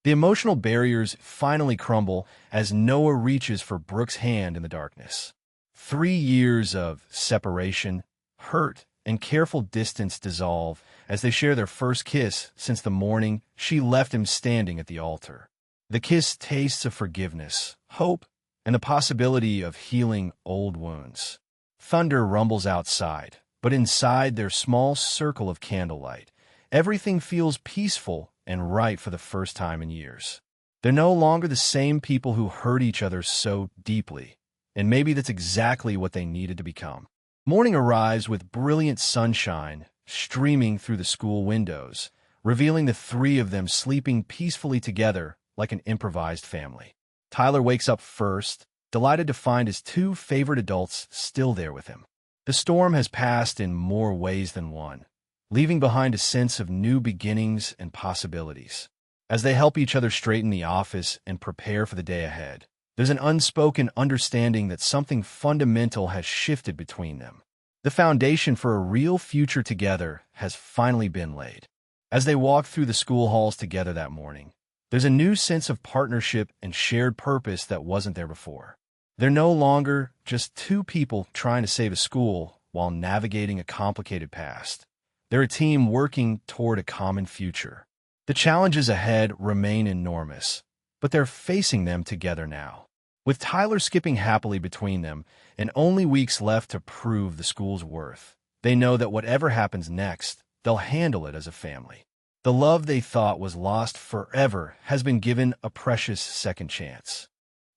The emotional barriers finally crumble as Noah reaches for Brooke's hand in the darkness. 3 years of separation, hurt, and careful distance dissolve as they share their first kiss since the morning she left him standing at the altar. The kiss tastes of forgiveness, hope, and the possibility of healing old wounds. Thunder rumbles outside, but inside their small circle of candlelight, everything feels peaceful and right for the first time in years. They're no longer the same people who hurt each other so deeply, and maybe that's exactly what they needed to become. Morning arrives with brilliant sunshine streaming through the school windows, revealing the three of them sleeping peacefully together like an improvised family. Tyler wakes up first, delighted to find his 2 favorite adults still there with him. The storm has passed in more ways than one, leaving behind a sense of new beginnings and possibilities. As they help each other straighten the office and prepare for the day ahead, there's an unspoken understanding that something fundamental has shifted between them. The foundation for a real future together has finally been laid. As they walk through the school halls together that morning, there's a new sense of partnership and shared purpose that wasn't there before. They're no longer just 2 people trying to save a school while navigating a complicated past. They're a team working toward a common future. The challenges ahead remain enormous, but they're facing them together now. With Tyler skipping happily between them and only weeks left to prove the school's worth, they know that whatever happens next, they'll handle it as a family. The love they thought was lost forever has been given a precious second chance.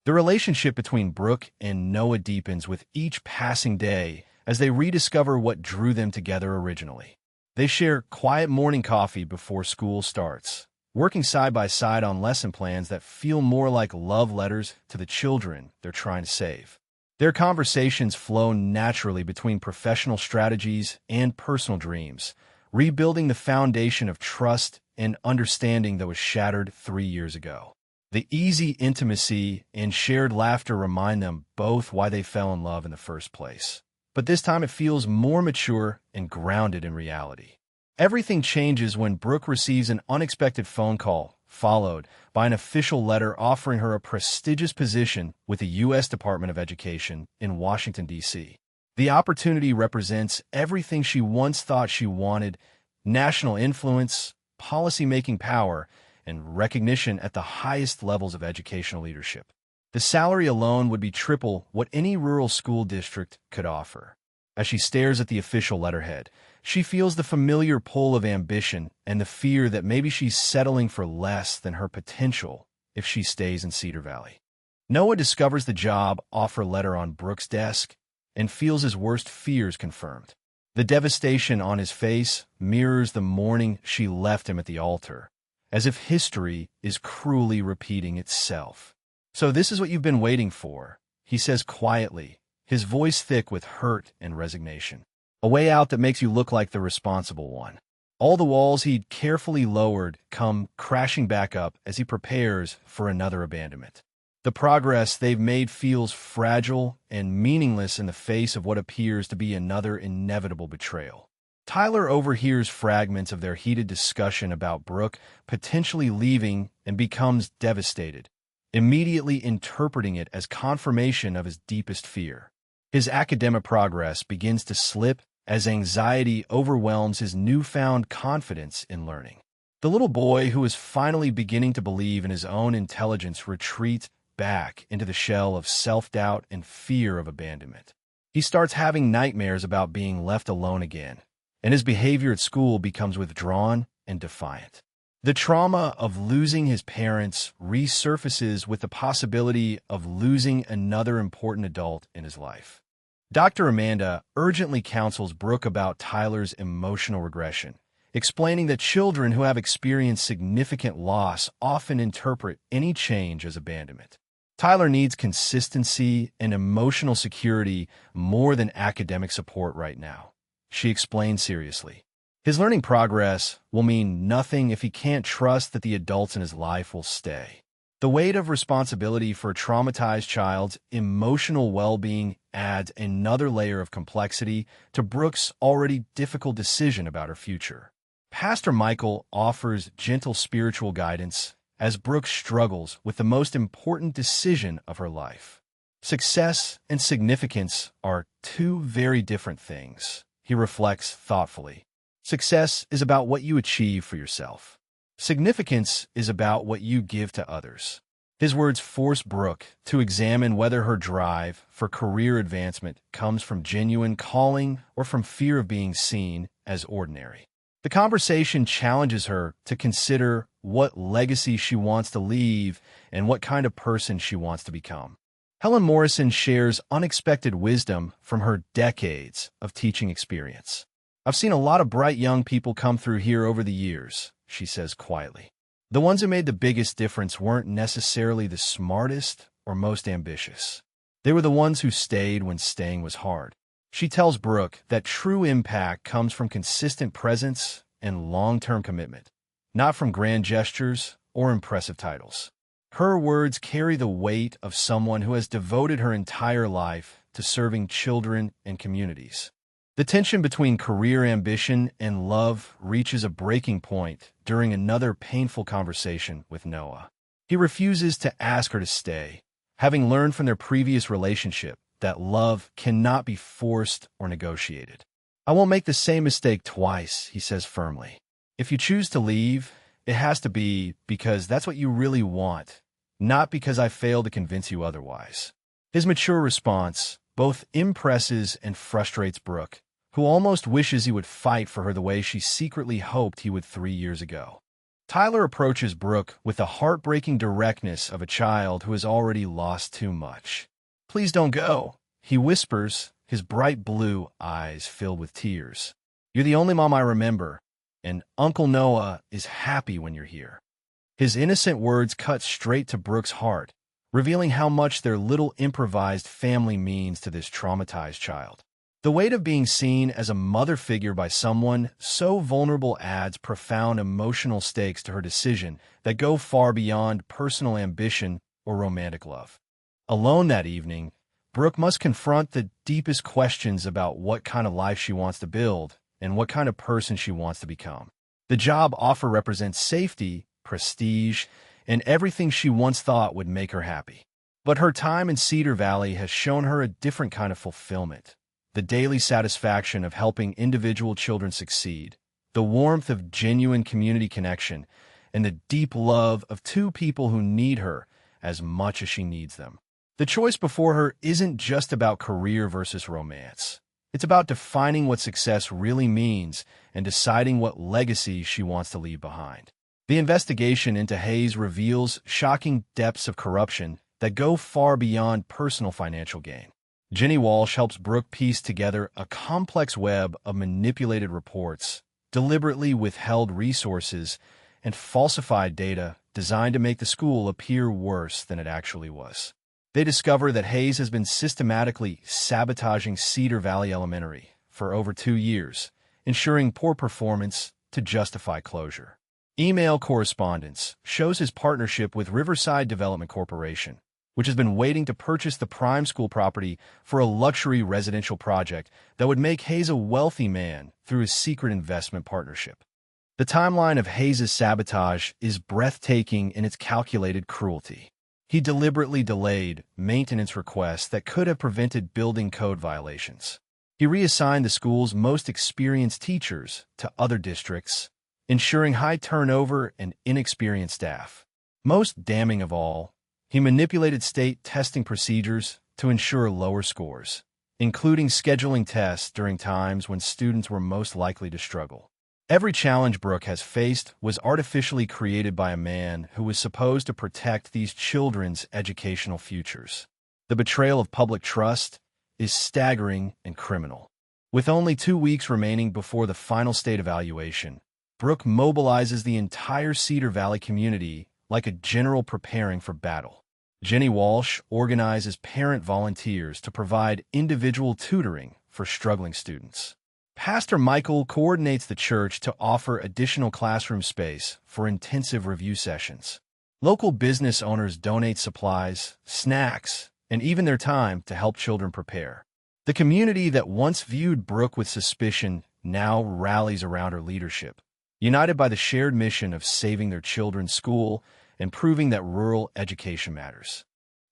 The relationship between Brooke and Noah deepens with each passing day as they rediscover what drew them together originally. They share quiet morning coffee before school starts, working side by side on lesson plans that feel more like love letters to the children they're trying to save. Their conversations flow naturally between professional strategies and personal dreams, rebuilding the foundation of trust and understanding that was shattered 3 years ago. The easy intimacy and shared laughter remind them both why they fell in love in the first place. But this time it feels more mature and grounded in reality. Everything changes when Brooke receives an unexpected phone call, followed by an official letter offering her a prestigious position with the U.S. Department of Education in Washington, D.C. The opportunity represents everything she once thought she wanted: national influence, policy-making power, and recognition at the highest levels of educational leadership. The salary alone would be triple what any rural school district could offer. As she stares at the official letterhead, she feels the familiar pull of ambition and the fear that maybe she's settling for less than her potential if she stays in Cedar Valley. Noah discovers the job offer letter on Brooke's desk and feels his worst fears confirmed. The devastation on his face mirrors the morning she left him at the altar, as if history is cruelly repeating itself. "So this is what you've been waiting for," he says quietly, his voice thick with hurt and resignation. A way out that makes you look like the responsible one. All the walls he'd carefully lowered come crashing back up as he prepares for another abandonment. The progress they've made feels fragile and meaningless in the face of what appears to be another inevitable betrayal. Tyler overhears fragments of their heated discussion about Brooke potentially leaving and becomes devastated, immediately interpreting it as confirmation of his deepest fear. His academic progress begins to slip as anxiety overwhelms his newfound confidence in learning. The little boy who is finally beginning to believe in his own intelligence retreats back into the shell of self-doubt and fear of abandonment. He starts having nightmares about being left alone again, and his behavior at school becomes withdrawn and defiant. The trauma of losing his parents resurfaces with the possibility of losing another important adult in his life. Dr. Amanda urgently counsels Brooke about Tyler's emotional regression, explaining that children who have experienced significant loss often interpret any change as abandonment. Tyler needs consistency and emotional security more than academic support right now, she explained seriously. His learning progress will mean nothing if he can't trust that the adults in his life will stay. The weight of responsibility for a traumatized child's emotional well-being adds another layer of complexity to Brooke's already difficult decision about her future. Pastor Michael offers gentle spiritual guidance as Brooke struggles with the most important decision of her life. Success and significance are two very different things, he reflects thoughtfully. Success is about what you achieve for yourself. Significance is about what you give to others. His words force Brooke to examine whether her drive for career advancement comes from genuine calling or from fear of being seen as ordinary. The conversation challenges her to consider what legacy she wants to leave and what kind of person she wants to become. Helen Morrison shares unexpected wisdom from her decades of teaching experience. I've seen a lot of bright young people come through here over the years, she says quietly. The ones who made the biggest difference weren't necessarily the smartest or most ambitious. They were the ones who stayed when staying was hard. She tells Brooke that true impact comes from consistent presence and long-term commitment, not from grand gestures or impressive titles. Her words carry the weight of someone who has devoted her entire life to serving children and communities. The tension between career ambition and love reaches a breaking point during another painful conversation with Noah. He refuses to ask her to stay, having learned from their previous relationship that love cannot be forced or negotiated. I won't make the same mistake twice, he says firmly. If you choose to leave, it has to be because that's what you really want, not because I failed to convince you otherwise. His mature response both impresses and frustrates Brooke, who almost wishes he would fight for her the way she secretly hoped he would 3 years ago. Tyler approaches Brooke with the heartbreaking directness of a child who has already lost too much. Please don't go, he whispers, his bright blue eyes filled with tears. You're the only mom I remember, and Uncle Noah is happy when you're here. His innocent words cut straight to Brooke's heart, revealing how much their little improvised family means to this traumatized child. The weight of being seen as a mother figure by someone so vulnerable adds profound emotional stakes to her decision that go far beyond personal ambition or romantic love. Alone that evening, Brooke must confront the deepest questions about what kind of life she wants to build and what kind of person she wants to become. The job offer represents safety, prestige, and everything she once thought would make her happy. But her time in Cedar Valley has shown her a different kind of fulfillment. The daily satisfaction of helping individual children succeed, the warmth of genuine community connection, and the deep love of two people who need her as much as she needs them. The choice before her isn't just about career versus romance. It's about defining what success really means and deciding what legacy she wants to leave behind. The investigation into Hayes reveals shocking depths of corruption that go far beyond personal financial gain. Jenny Walsh helps Brooke piece together a complex web of manipulated reports, deliberately withheld resources, and falsified data designed to make the school appear worse than it actually was. They discover that Hayes has been systematically sabotaging Cedar Valley Elementary for over 2 years, ensuring poor performance to justify closure. Email correspondence shows his partnership with Riverside Development Corporation, which has been waiting to purchase the prime school property for a luxury residential project that would make Hayes a wealthy man through his secret investment partnership. The timeline of Hayes' sabotage is breathtaking in its calculated cruelty. He deliberately delayed maintenance requests that could have prevented building code violations. He reassigned the school's most experienced teachers to other districts, ensuring high turnover and inexperienced staff. Most damning of all, he manipulated state testing procedures to ensure lower scores, including scheduling tests during times when students were most likely to struggle. Every challenge Brooke has faced was artificially created by a man who was supposed to protect these children's educational futures. The betrayal of public trust is staggering and criminal. With only 2 weeks remaining before the final state evaluation, Brooke mobilizes the entire Cedar Valley community like a general preparing for battle. Jenny Walsh organizes parent volunteers to provide individual tutoring for struggling students. Pastor Michael coordinates the church to offer additional classroom space for intensive review sessions. Local business owners donate supplies, snacks, and even their time to help children prepare. The community that once viewed Brooke with suspicion now rallies around her leadership, united by the shared mission of saving their children's school and proving that rural education matters.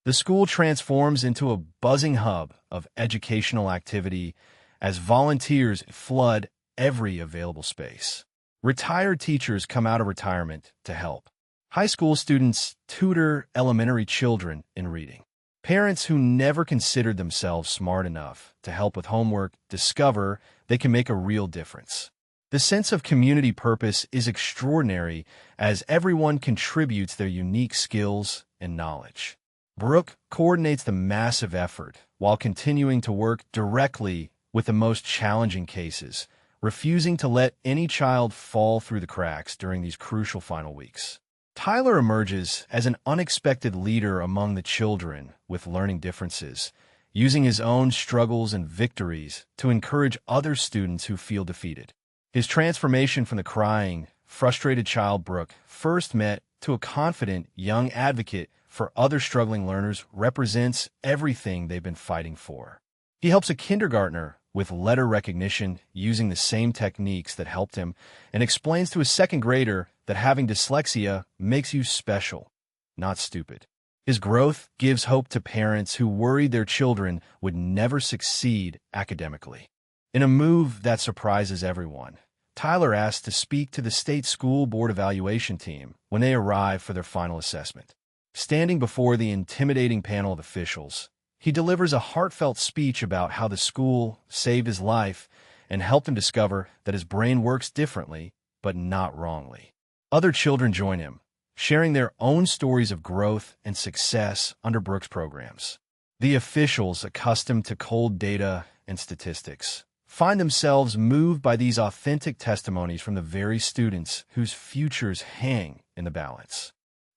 The school transforms into a buzzing hub of educational activity as volunteers flood every available space. Retired teachers come out of retirement to help. High school students tutor elementary children in reading. Parents who never considered themselves smart enough to help with homework discover they can make a real difference. The sense of community purpose is extraordinary as everyone contributes their unique skills and knowledge. Brooke coordinates the massive effort while continuing to work directly with the most challenging cases, refusing to let any child fall through the cracks during these crucial final weeks. Tyler emerges as an unexpected leader among the children with learning differences, using his own struggles and victories to encourage other students who feel defeated. His transformation from the crying, frustrated child Brooke first met to a confident young advocate for other struggling learners represents everything they've been fighting for. He helps a kindergartner with letter recognition using the same techniques that helped him, and explains to a second grader that having dyslexia makes you special, not stupid. His growth gives hope to parents who worried their children would never succeed academically. In a move that surprises everyone, Tyler asks to speak to the state school board evaluation team when they arrive for their final assessment. Standing before the intimidating panel of officials, he delivers a heartfelt speech about how the school saved his life and helped him discover that his brain works differently, but not wrongly. Other children join him, sharing their own stories of growth and success under Brooke's programs. The officials, accustomed to cold data and statistics, find themselves moved by these authentic testimonies from the very students whose futures hang in the balance.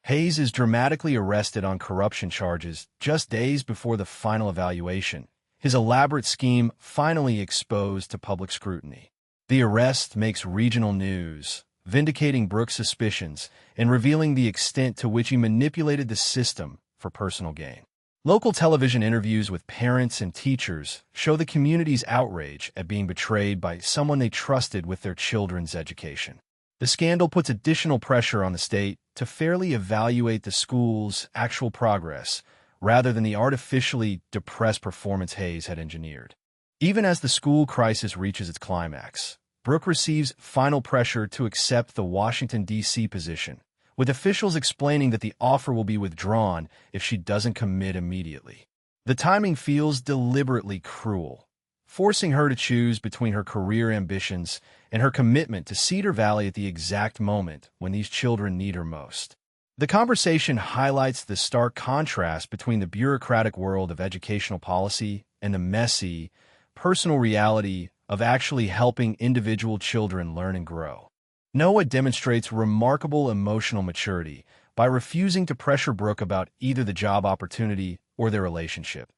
Hayes is dramatically arrested on corruption charges just days before the final evaluation, his elaborate scheme finally exposed to public scrutiny. The arrest makes regional news, vindicating Brooke's suspicions and revealing the extent to which he manipulated the system for personal gain. Local television interviews with parents and teachers show the community's outrage at being betrayed by someone they trusted with their children's education. The scandal puts additional pressure on the state to fairly evaluate the school's actual progress rather than the artificially depressed performance Hayes had engineered. Even as the school crisis reaches its climax, Brooke receives final pressure to accept the Washington, D.C. position, with officials explaining that the offer will be withdrawn if she doesn't commit immediately. The timing feels deliberately cruel, forcing her to choose between her career ambitions and her commitment to Cedar Valley at the exact moment when these children need her most. The conversation highlights the stark contrast between the bureaucratic world of educational policy and the messy, personal reality of actually helping individual children learn and grow. Noah demonstrates remarkable emotional maturity by refusing to pressure Brooke about either the job opportunity or their relationship,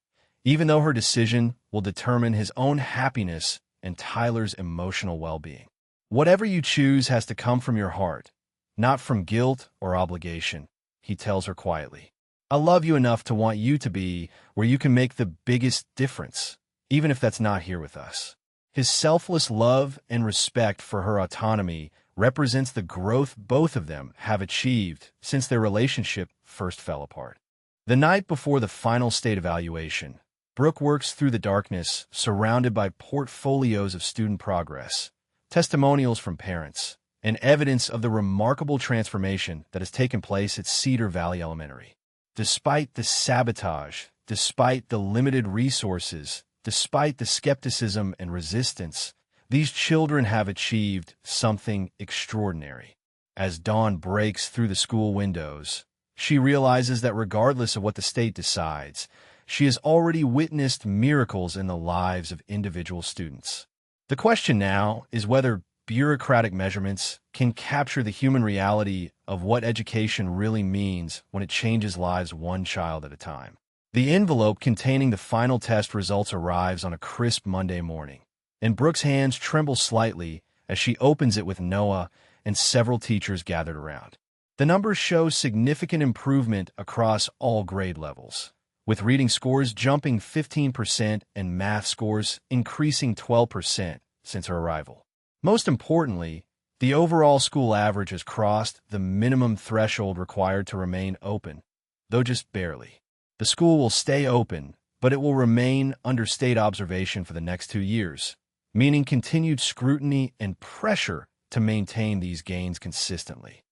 even though her decision will determine his own happiness and Tyler's emotional well-being. Whatever you choose has to come from your heart, not from guilt or obligation, he tells her quietly. I love you enough to want you to be where you can make the biggest difference, even if that's not here with us. His selfless love and respect for her autonomy represents the growth both of them have achieved since their relationship first fell apart. The night before the final state evaluation, Brooke works through the darkness, surrounded by portfolios of student progress, testimonials from parents, and evidence of the remarkable transformation that has taken place at Cedar Valley Elementary. Despite the sabotage, despite the limited resources, despite the skepticism and resistance, these children have achieved something extraordinary. As dawn breaks through the school windows, she realizes that regardless of what the state decides, she has already witnessed miracles in the lives of individual students. The question now is whether bureaucratic measurements can capture the human reality of what education really means when it changes lives one child at a time. The envelope containing the final test results arrives on a crisp Monday morning, and Brooke's hands tremble slightly as she opens it with Noah and several teachers gathered around. The numbers show significant improvement across all grade levels, with reading scores jumping 15% and math scores increasing 12% since her arrival. Most importantly, the overall school average has crossed the minimum threshold required to remain open, though just barely. The school will stay open, but it will remain under state observation for the next 2 years, meaning continued scrutiny and pressure to maintain these gains consistently.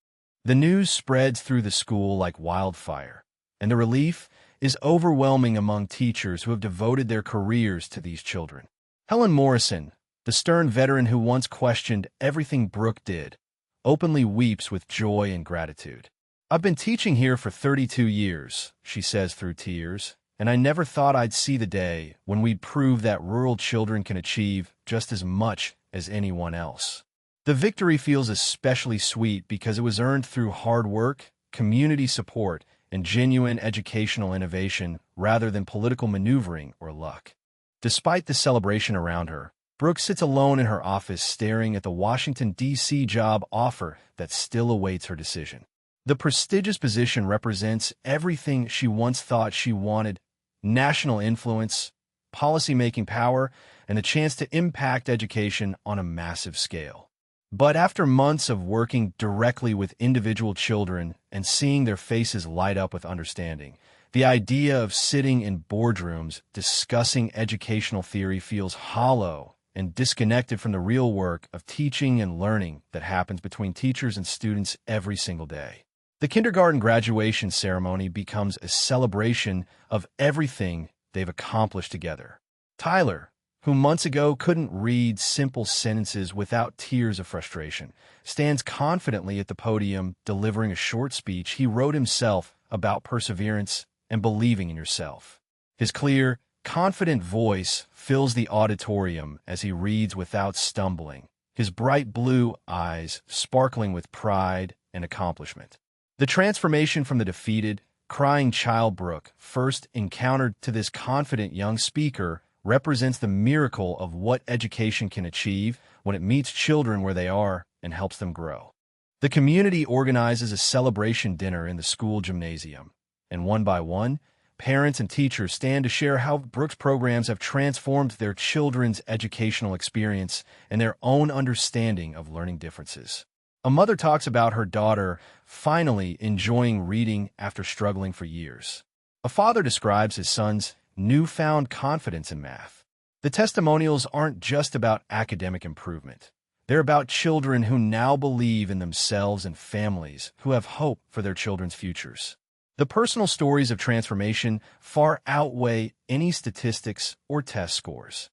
The news spreads through the school like wildfire, and the relief is overwhelming among teachers who have devoted their careers to these children. Helen Morrison, the stern veteran who once questioned everything Brooke did, openly weeps with joy and gratitude. "I've been teaching here for 32 years, she says through tears, and I never thought I'd see the day when we'd prove that rural children can achieve just as much as anyone else. The victory feels especially sweet because it was earned through hard work, community support, and genuine educational innovation rather than political maneuvering or luck." Despite the celebration around her, Brooke sits alone in her office staring at the Washington, D.C. job offer that still awaits her decision. The prestigious position represents everything she once thought she wanted: national influence, policy-making power, and the chance to impact education on a massive scale. But after months of working directly with individual children and seeing their faces light up with understanding, the idea of sitting in boardrooms discussing educational theory feels hollow and disconnected from the real work of teaching and learning that happens between teachers and students every single day. The kindergarten graduation ceremony becomes a celebration of everything they've accomplished together. Tyler, who months ago couldn't read simple sentences without tears of frustration, stands confidently at the podium delivering a short speech he wrote himself about perseverance and believing in yourself. His clear, confident voice fills the auditorium as he reads without stumbling, his bright blue eyes sparkling with pride and accomplishment. The transformation from the defeated, crying child Brooke first encountered to this confident young speaker represents the miracle of what education can achieve when it meets children where they are and helps them grow. The community organizes a celebration dinner in the school gymnasium, and one by one, parents and teachers stand to share how Brooke's programs have transformed their children's educational experience and their own understanding of learning differences. A mother talks about her daughter finally enjoying reading after struggling for years. A father describes his son's newfound confidence in math. The testimonials aren't just about academic improvement. They're about children who now believe in themselves and families who have hope for their children's futures. The personal stories of transformation far outweigh any statistics or test scores.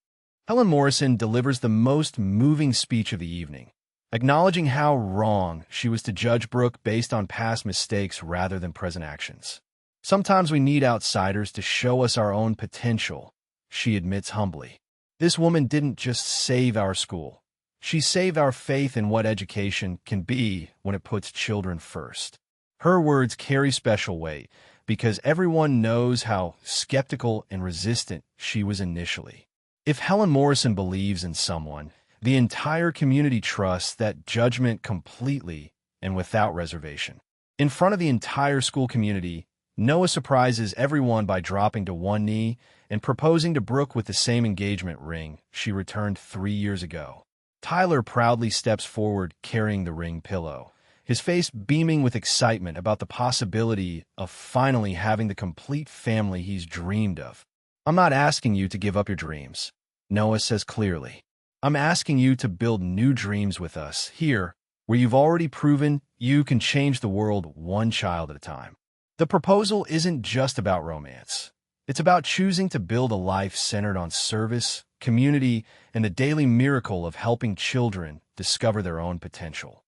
Helen Morrison delivers the most moving speech of the evening, acknowledging how wrong she was to judge Brooke based on past mistakes rather than present actions. "Sometimes we need outsiders to show us our own potential," she admits humbly. "This woman didn't just save our school. She saved our faith in what education can be when it puts children first." Her words carry special weight because everyone knows how skeptical and resistant she was initially. If Helen Morrison believes in someone, the entire community trusts that judgment completely and without reservation. In front of the entire school community, Noah surprises everyone by dropping to one knee and proposing to Brooke with the same engagement ring she returned 3 years ago. Tyler proudly steps forward carrying the ring pillow, his face beaming with excitement about the possibility of finally having the complete family he's dreamed of. "I'm not asking you to give up your dreams," Noah says clearly. "I'm asking you to build new dreams with us here, where you've already proven you can change the world one child at a time." The proposal isn't just about romance. It's about choosing to build a life centered on service, community, and the daily miracle of helping children discover their own potential.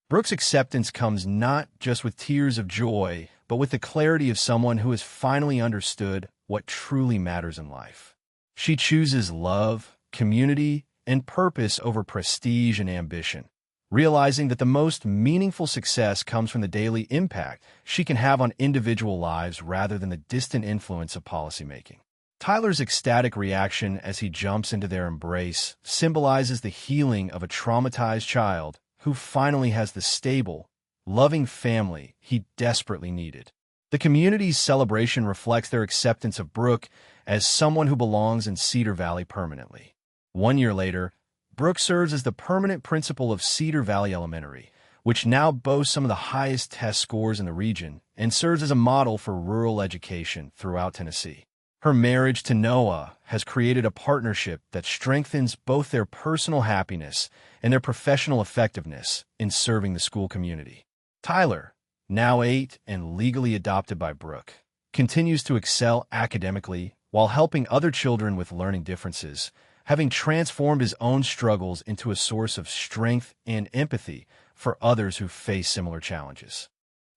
Brooke's acceptance comes not just with tears of joy, but with the clarity of someone who has finally understood what truly matters in life. She chooses love, community, and purpose over prestige and ambition, realizing that the most meaningful success comes from the daily impact she can have on individual lives rather than the distant influence of policymaking. Tyler's ecstatic reaction as he jumps into their embrace symbolizes the healing of a traumatized child who finally has the stable, loving family he desperately needed. The community's celebration reflects their acceptance of Brooke as someone who belongs in Cedar Valley permanently. 1 year later, Brooke serves as the permanent principal of Cedar Valley Elementary, which now boasts some of the highest test scores in the region and serves as a model for rural education throughout Tennessee. Her marriage to Noah has created a partnership that strengthens both their personal happiness and their professional effectiveness in serving the school community. Tyler, now 8 and legally adopted by Brooke, continues to excel academically while helping other children with learning differences, having transformed his own struggles into a source of strength and empathy for others who face similar challenges.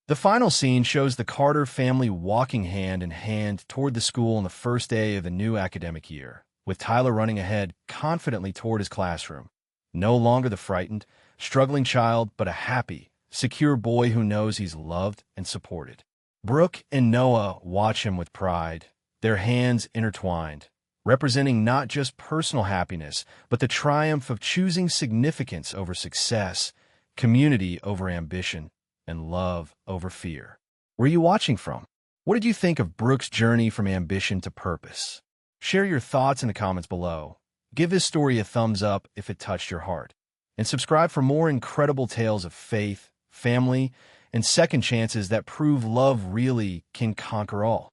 The final scene shows the Carter family walking hand in hand toward the school on the first day of the new academic year, with Tyler running ahead confidently toward his classroom. No longer the frightened, struggling child, but a happy, secure boy who knows he's loved and supported. Brooke and Noah watch him with pride, their hands intertwined, representing not just personal happiness, but the triumph of choosing significance over success, community over ambition, and love over fear. Where are you watching from? What did you think of Brooke's journey from ambition to purpose? Share your thoughts in the comments below. Give this story a thumbs up if it touched your heart. And subscribe for more incredible tales of faith, family, and second chances that prove love really can conquer all.